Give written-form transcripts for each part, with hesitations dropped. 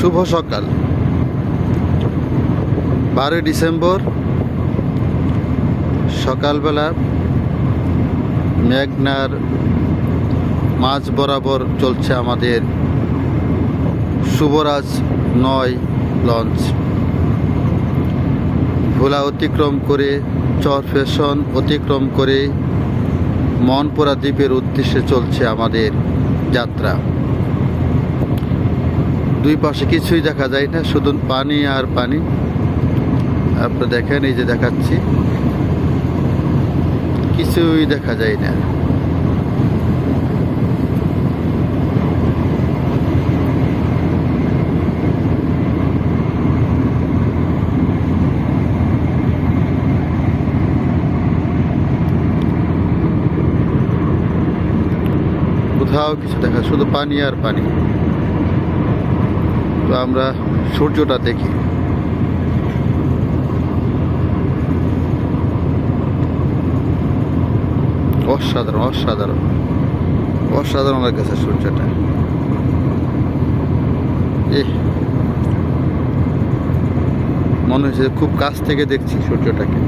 শুভ সকাল 12 ডিসেম্বর সকালবেলা মেঘনার মাঝ বরাবর চলছে আমাদের শুভরাজ 9 লঞ্চ। ভোলা অতিক্রম করে চরফ্যাশন অতিক্রম করে মনপুরা দ্বীপের উদ্দেশ্যে চলছে আমাদের যাত্রা। দুই পাশে কিছুই দেখা যায় না, শুধু পানি আর পানি। আপনারা দেখেন, এই যে দেখাচ্ছি, কিছুই দেখা যায় না। কোথাও কিছু দেখা, শুধু পানি আর পানি। তো আমরা সূর্যটা দেখি। অসাধারণ অসাধারণ অসাধারণ লাগছে সূর্যটা। মনে হচ্ছে খুব কাছ থেকে দেখছি সূর্যটাকে।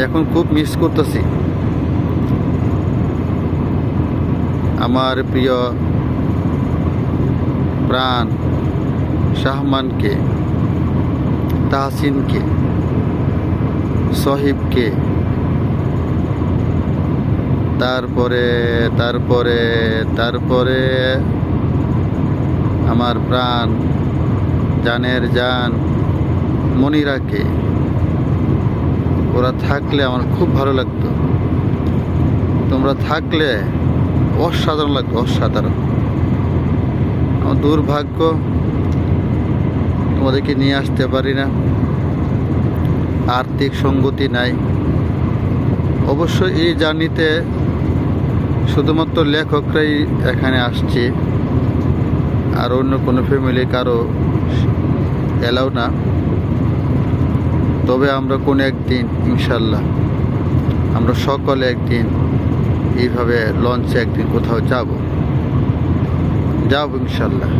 এখন খুব মিস করতেছি আমার প্রিয় প্রাণ শাহমানকে, তাহসিনকে, সহিবকে, তারপরে তারপরে তারপরে আমার প্রাণ জানের জান মনিরাকে। ওরা থাকলে আমার খুব ভালো লাগতো। তোমরা থাকলে অসাধারণ লাগতো, অসাধারণ। আমার দুর্ভাগ্য, তোমাদেরকে নিয়ে আসতে পারি না, আর্থিক সঙ্গতি নাই। অবশ্য এই জার্নিতে শুধুমাত্র লেখকরাই এখানে আসছে, আর অন্য কোনো ফ্যামিলি কারো এলাও না। তবে আমরা কোনো একদিন ইনশাল্লাহ আমরা সকলে একদিন এইভাবে লঞ্চে একদিন কোথাও যাব ইনশাল্লাহ।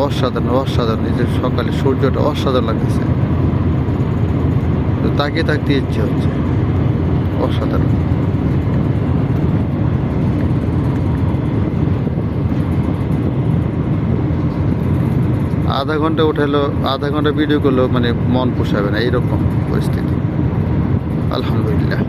অসাধারণ অসাধারণ, এই যে সকালে সূর্যটা অসাধারণ লাগতেছে, তাকিয়ে থাকতে ইচ্ছে হচ্ছে। অসাধারণ। আধা ঘন্টা উঠালো, আধা ঘন্টা ভিডিও করলেও মানে মন পোষাবে না, এইরকম পরিস্থিতি। আলহামদুলিল্লাহ।